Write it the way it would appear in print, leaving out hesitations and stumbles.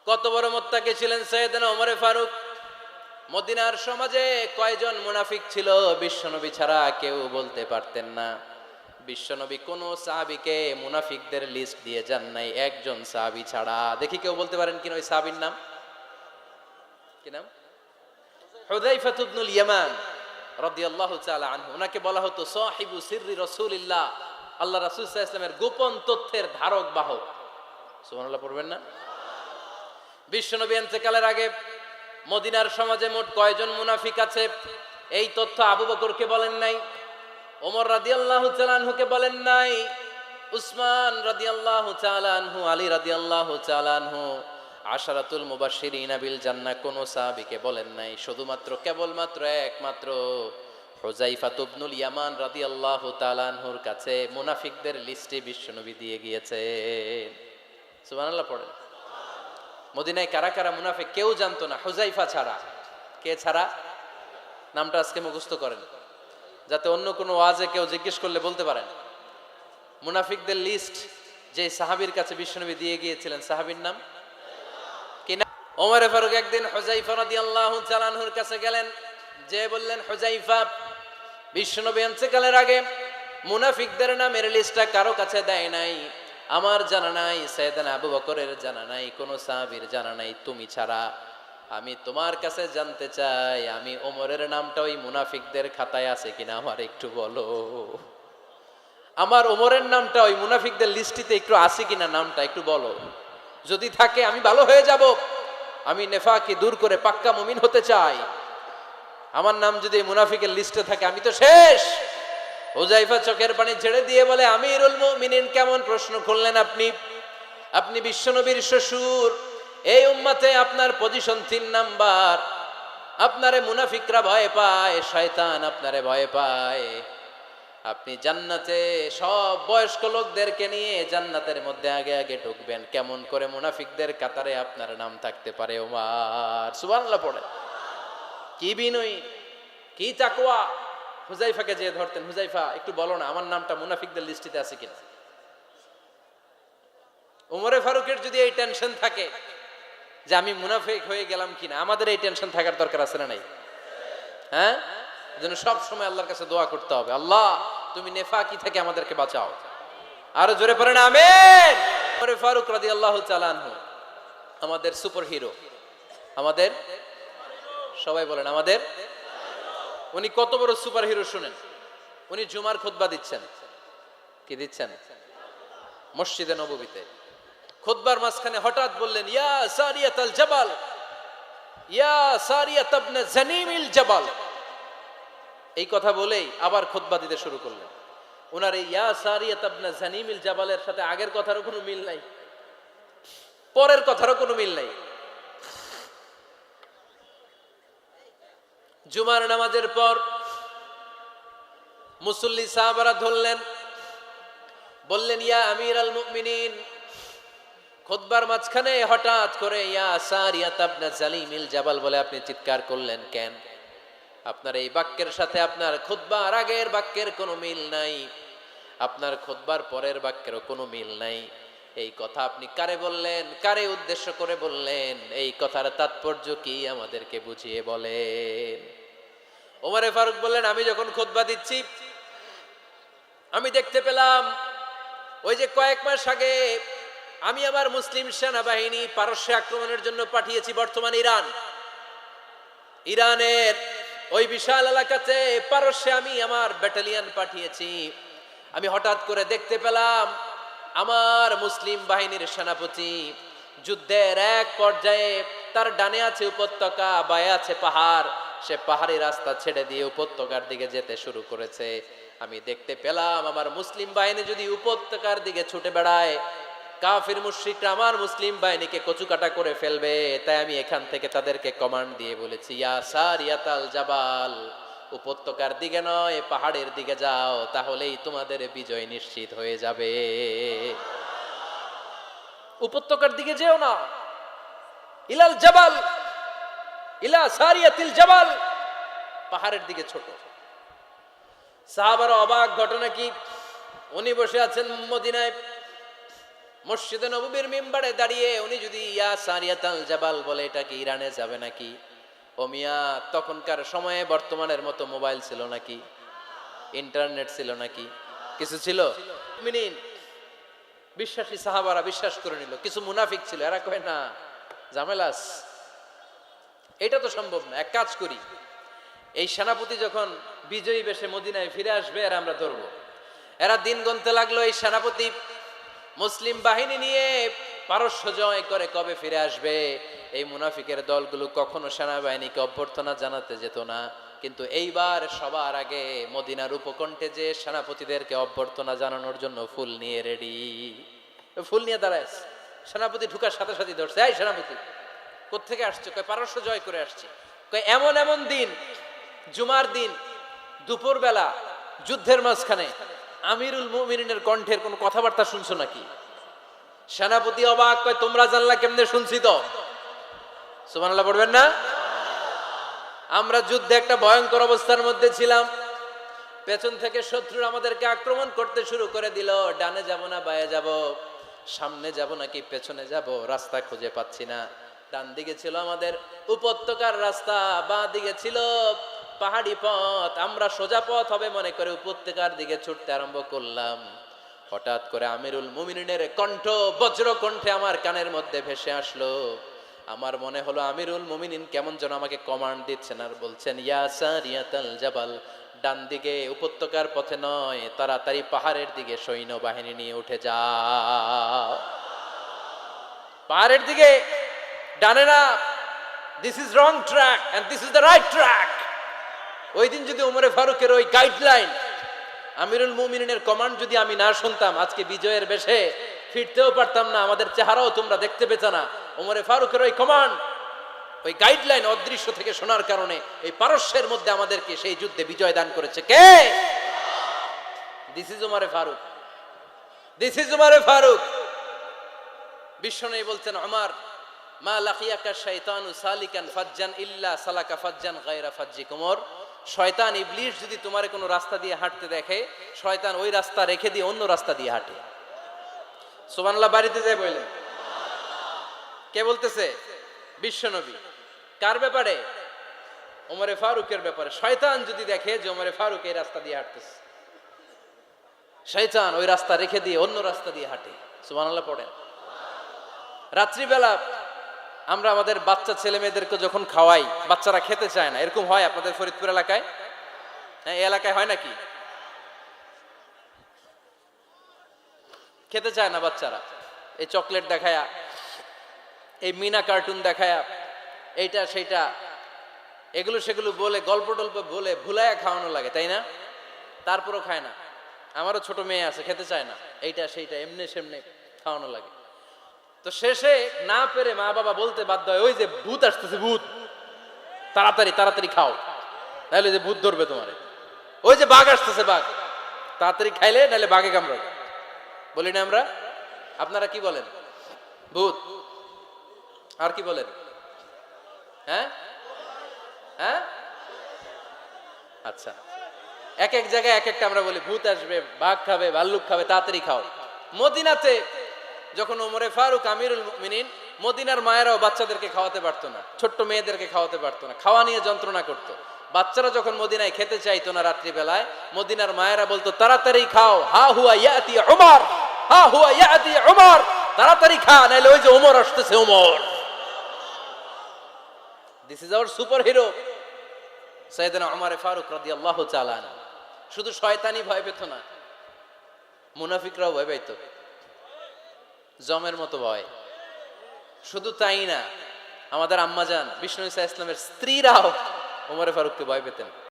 কত বড় মুত্তাকি ছিলেন সাইয়েদনা ওমর ফারুক। মদিনার সমাজে কয়জন মুনাফিক ছিল বিশ্বনবী ছাড়া কেউ বলতে পারতেন না। বিশ্বনবী কোন সাহাবীকে মুনাফিকদের লিস্ট দিয়ে যান নাই, একজন সাহাবী ছাড়া। দেখি কেউ বলতে পারেন কিনা ওই সাহাবীর নাম কি নাম? হুযায়ফা ইবনুল ইয়ামান রাদিয়াল্লাহু তাআলা আনহু। ওনাকে বলা হতো সাহিবু সিররি রাসূলিল্লাহ, আল্লাহ রাসূল সাল্লাল্লাহু আলাইহি ওয়াসাল্লামের গোপন তথ্যের ধারক বাহক। সুবহানাল্লাহ পড়বেন না? বিশ্বনবী ইন্তেকালের আগে মদিনার সমাজে মোট কয়জন মুনাফিক আছে এই তথ্য আবু বকরকে বলেন নাই, ওমর রাদিয়াল্লাহু তাআলা আনহুকে বলেন নাই, উসমান রাদিয়াল্লাহু তাআলা আনহু, আলী রাদিয়াল্লাহু তাআলা আনহু, আশারাতুল মুবাশশিরিনা বিল জান্নাহ কোন সাহাবীকে বলেন নাই। শুধুমাত্র কেবলমাত্র একমাত্র হুযায়ফা ইবনুল ইয়ামান রাদিয়াল্লাহু তাআলা আনহুর কাছে মুনাফিকদের লিস্টে বিশ্বনবী দিয়ে গিয়েছেন। সুবহানাল্লাহ পড়েন। মদিনায় কারা কারা মুনাফিক কেউ জানতো না হুযায়ফা ছাড়া। কে ছাড়া? নামটা আজকে মুখস্থ করেন যাতে অন্য কোনো ওয়াজে কেউ জিজ্ঞেস করলে বলতে পারেন। মুনাফিকদের লিস্ট যে সাহাবীর কাছে বিশ্বনবী দিয়ে গিয়েছিলেন, সাহাবীর নাম কি না? ওমর ফারুক একদিন হুযায়ফা রাদিয়াল্লাহু তাআলা আনহুর কাছে গেলেন, যে বললেন, হুযায়ফা, বিশ্বনবী ইন্তেকালের আগে মুনাফিকদের নামের লিস্টটা কারো কাছে দেয় নাই, আমার জানা নাই, সাইয়েদনা আবু বকরের জানা নাই, কোন সাহাবীর জানা নাই, তুমি ছাড়া। আমি তোমার কাছে জানতে চাই, আমি ওমরের নামটা ওই মুনাফিকদের খাতায় আছে কিনা আমার একটু বলো। আমার ওমরের নামটা ওই মুনাফিকদের লিস্টিতে একটু আছে কিনা, নামটা একটু বলো। যদি থাকে আমি ভালো হয়ে যাব, আমি নেফাকি দূর করে পাক্কা মুমিন হতে চাই। আমার নাম যদি মুনাফিকের লিস্টে থাকে আমি তো শেষ। হুযায়ফা চোখের পানি ছেড়ে দিয়ে বলে, আমিরুল মুমিনিন, কেমন প্রশ্ন করলেন আপনি? আপনি বিশ্বনবীর শ্বশুর, এই উম্মতে আপনার পজিশন 3 নাম্বার। আপনারে মুনাফিকরা ভয় পায়, শয়তান আপনারে ভয় পায়। আপনি জান্নাতে সব বয়স্ক লোকদেরকে নিয়ে জান্নাতের মধ্যে আগে আগে ঢুকবেন, কেমন করে মুনাফিকদের কাতারে আপনার নাম থাকতে পারে ওমর? সুবহানাল্লাহ পড়ে। কি বিনয়ী, কি তাকওয়া! হুযায়ফাকে যে ধরতেন, হুযায়ফা একটু বলো না আমার নামটা মুনাফিকদের লিস্টিতে আছে কিনা। ওমরে ফারুকের যদি এই টেনশন থাকে যে আমি মুনাফিক হয়ে গেলাম কিনা, আমাদের এই টেনশন থাকার দরকার আছে না নাই? হ্যাঁ, যেন সব সময় আল্লাহর কাছে দোয়া করতে হবে, আল্লাহ তুমি নেফাকি থেকে আমাদেরকে বাঁচাও। আরো জোরে পড়েন আমিন। ওমরে ফারুক রাদিয়াল্লাহু তাআলা আনহু আমাদের সুপার হিরো, আমাদের সবাই বলেন আমাদের। উনি কত বড় সুপার হিরো শুনেন। উনি জুমার খুতবা দিচ্ছেন। কি দিচ্ছেন? মসজিদে নববীতে। খুতবার মাঝখানে হঠাৎ বললেন, ইয়া সারিয়াতাল জাবাল, ইয়া সারিয়াত ইবনে জানিমিল জাবাল। এই কথা বলেই আবার খুতবা দিতে শুরু করলেন। ওনার এই ইয়া সারিয়াত ইবনে জানিমিল জাবালের সাথে আগের কথারও কোনো মিল নাই, পরের কথারও কোনো মিল নাই। জুমার নামাজের পর মুসল্লি সাহাবারা ধরলেন, বললেন, ইয়া আমিরাল মুমিনিন। খুতবার মাঝখানে হঠাৎ করে ইয়া সারিয়াত ইবনে জালিমিল জাবাল বলে আপনি চিৎকার করলেন কেন? আপনার এই বাক্যের সাথে আপনার খুতবার আগের বাক্যের কোনো মিল নাই, আপনার খুতবার পরের বাক্যেরও কোনো মিল নাই। এই কথা আপনি কারে বললেন, কারে উদ্দেশ্য করে বললেন? এই কথার তাৎপর্য কি আমাদেরকে বুঝিয়ে বলেন। ওমরে ফারুক বললেন, আমি যখন খুতবা দিচ্ছি আমি দেখতে পেলাম ওই যে কয়েক মাস আগে আমি আমার মুসলিম সেনাবাহিনী পারস্যে আক্রমণের জন্য পাঠিয়েছি, বর্তমান ইরানের ওই বিশাল এলাকাতে পারস্যে আমি আমার ব্যাটালিয়ন পাঠিয়েছি। আমি হঠাৎ করে দেখতে পেলাম আমার মুসলিম বাহিনীর সেনাপতি যুদ্ধের এক পর্যায়ে তার ডানে আছে উপত্যকা, বায়ে আছে পাহাড়, সে পাহাড়ি রাস্তা ছেড়ে দিয়ে উপত্যকার দিকে যেতে শুরু করেছে। আমি দেখতে পেলাম আমার মুসলিম বাহিনী যদি উপত্যকার দিকে ছুটে বেড়ায়, কাফির মুশরিকরা আমার মুসলিম বাহিনীকে কচুকাটা করে ফেলবে। তাই আমি এখান থেকে তাদেরকে কমান্ড দিয়ে বলেছি, ইয়া সারিয়াতাল জাবাল, উপত্যকার দিকে নয় পাহাড়ের দিকে যাও, তাহলেই তোমাদের বিজয় নিশ্চিত হয়ে যাবে। উপত্যকার দিকে যেও না, ইলাল জাবাল, ইলা সারিয়াতিল জাবাল, পাহাড়ের দিকে ছোট। সাহাবারা অবাক, ঘটনা কি? উনি বসে আছেন মদিনায়, মসজিদে নববীর মিম্বারে দাঁড়িয়ে উনি যদি ইয়া সারিয়াতাল জাবাল বলে, এটা কি ইরানে যাবে নাকি? ও মিয়া, তখনকার সময়ে বর্তমানের মতো মোবাইল ছিল নাকি? ইন্টারনেট ছিল নাকি? কিছু ছিল? মুমিনিন বিশ্বাসী সাহাবারা বিশ্বাস করে নিল। কিছু মুনাফিক ছিল, এরা কয় না ঝামেলাস, এটা তো সম্ভব না। এক কাজ করি, এই সেনাপতি যখন বিজয়ী বেশে মদিনায় ফিরে আসবে আর আমরা ধরবো। এরা দিন গুনতে লাগলো, এই সেনাপতি মুসলিম বাহিনী নিয়ে পারস্য জয় করে কবে ফিরে আসবে। এই মুনাফিকের দলগুলো কখনো সেনাবাহিনীকে অভ্যর্থনা জানাতে যেত না, কিন্তু এইবার সবার আগে মদিনার উপকণ্ঠে যে সেনাপতিদেরকে অভ্যর্থনা জানানোর জন্য ফুল নিয়ে রেডি। ফুল নিয়ে দাঁড়ায় সেনাপতি ঢুকার সাথে সাথে ধরছে, এই সেনাপতি কোত্থেকে আসছে? কয় পারস্য জয় করে আসছে। কয় এমন এমন দিন, জুমার দিন দুপুর বেলা যুদ্ধের মাঝখানে আমিরুল মুমিনিনের কণ্ঠের কোন কথাবার্তা শুনছো নাকি? সেনাপতি অবাক, কয় তোমরা জানলা কেমনে? শুনছি তো। সুবহানাল্লাহ পড়বেন না? আমরা যুদ্ধে একটা ভয়ঙ্কর অবস্থার মধ্যে ছিলাম, পেছন থেকে শত্রু আমাদেরকে আক্রমণ করতে শুরু করে দিল। ডানে যাব না বায়ে যাব, সামনে যাব নাকি পেছনে যাব, রাস্তা খুঁজে পাচ্ছি না। ডান দিকে ছিল আমাদের উপত্যকার রাস্তা, বাঁ দিকে ছিল পাহাড়ি পথ। আমরা সোজা পথ হবে মনে করে উপত্যকার দিকে ছুটতে আরম্ভ করলাম। হঠাৎ করে আমিরুল মুমিনিনের কণ্ঠ বজ্র কণ্ঠে আমার কানের মধ্যে ভেসে আসলো। আমার মনে হলো আমিরুল মুমিনিন কেমন যেন আমাকে কমান্ড দিচ্ছেন আর বলছেন, ইয়া সারিয়াতাল জাবাল, ডান দিকে উপত্যকার পথে নয়, তাড়াতাড়ি পাহাড়ের দিকে সৈন্যবাহিনী নিয়ে উঠে যাও। পাহাড়ের দিকে, ডানে না। This is wrong track and this is the right track. ওই দিন যদি ওমরে ফারুকের ওই গাইডলাইন, আমিরুল মুমিনিনের কমান্ড যদি আমি না শুনতাম, আজকে বিজয়ের বেশে ফিরতেও পারতাম না, আমাদের চেহারাও তোমরা দেখতে পেতে না। ওমরে ফারুকের ওই কমান্ড, ওই গাইডলাইন অদৃশ্য থেকে শোনার কারণে এই পারস্যের মধ্যে আমাদেরকে সেই যুদ্ধে বিজয় দান করেছে কে? দিস ইজ ওমরে ফারুক, দিস ইজ ওমরে ফারুক। বিশ্বনবী বলছেন, ওমর মা লাকিয়াকা শাইতানু সালিকান ফাজ্জান ইল্লা সালাকা ফাজ্জান গায়রা ফাজ্জিক। ওমর, শয়তান ইবলিস যদি তোমার কোনো রাস্তা দিয়ে হাঁটতে দেখে, শয়তান ওই রাস্তা রেখে দিয়ে অন্য রাস্তা দিয়ে হাঁটে। সুবহানাল্লাহ বাড়িতে যায় বলেন। কে বলতেছে? বিশ্বনবী। কার ব্যাপারে? ওমরে ফারুকের ব্যাপারে। শয়তান যদি দেখে যে ওমরে ফারুক এই রাস্তা দিয়ে হাঁটতেছে, শয়তান ওই রাস্তা রেখে দিয়ে অন্য রাস্তা দিয়ে হাঁটে। সুবহানাল্লাহ পড়েন। রাত্রিবেলা আমরা আমাদের বাচ্চা ছেলে মেয়েদেরকে যখন খাওয়াই, বাচ্চারা খেতে চায় না, এরকম হয় আপনাদের ফরিদপুর এলাকায়? হ্যাঁ, এই এলাকায় হয় নাকি? খেতে চায় না বাচ্চারা, এই চকলেট দেখায়া, এই মিনা কার্টুন দেখায়া, এইটা সেইটা এগুলো সেগুলো বলে, গল্প টল্প বলে ভুলায়া খাওয়ানো লাগে, তাই না? তারপরও খায় না। আমারও ছোট মেয়ে আছে, খেতে চায় না, এইটা সেইটা এমনি সেমনে খাওয়ানো লাগে। তো শেষে না পেরে মা বাবা বলতে বাধ্য হয়, ওই যে ভূত আসতেছে, ভূত, তাড়াতাড়ি তাড়াতাড়ি খাও, নাহলে যে ভূত ধরবে তোমারে। ওই যে বাঘ আসতেছে, বাঘ, তাড়াতাড়ি খাইলে নাহলে বাঘে কামড়াবে। বলি না আমরা? আপনারা কি বলেন? ভূত। আর কি বলেন? হ্যাঁ হ্যাঁ, আচ্ছা, এক এক জায়গায় এক একটা আমরা বলি, ভূত আসবে, বাঘ খাবে, ভাল্লুক খাবে, তাড়াতাড়ি খাও। মদিনাতে যখন ওমরে ফারুক আমিরুল মুমিনিন, মদিনার মায়েরাও বাচ্চাদেরকে খাওয়াতে পারতো না, ছোট্ট মেয়েদেরকে খাওয়াতে পারতো না, খাওয়া নিয়ে যন্ত্রণা করতো। বাচ্চারা যখন মদিনায় খেতে চাইতো না রাত্রি বেলায়, মদিনার মায়েরা বলতো, তাড়াতাড়ি খাও, হা হুয়া ইয়াতি উমর, হা হুয়া ইয়াতি উমর, তাড়াতাড়ি খা, নাইলে ওই যে ওমর আসতেছে, Omar. This is our superhero সাইয়েদনা ওমর ফারুক রাদিয়াল্লাহু তাআলা আনহু। শুধু শয়তানি ভয় পেত না, মুনাফিকরাও ভয় পাইতো, জমের মতো ভয়। শুধু তাই না, আমাদের আম্মাজান বিষ্ণু ইসা ইসলামের স্ত্রীরাও ওমরে ফারুককে ভয় পেতেন।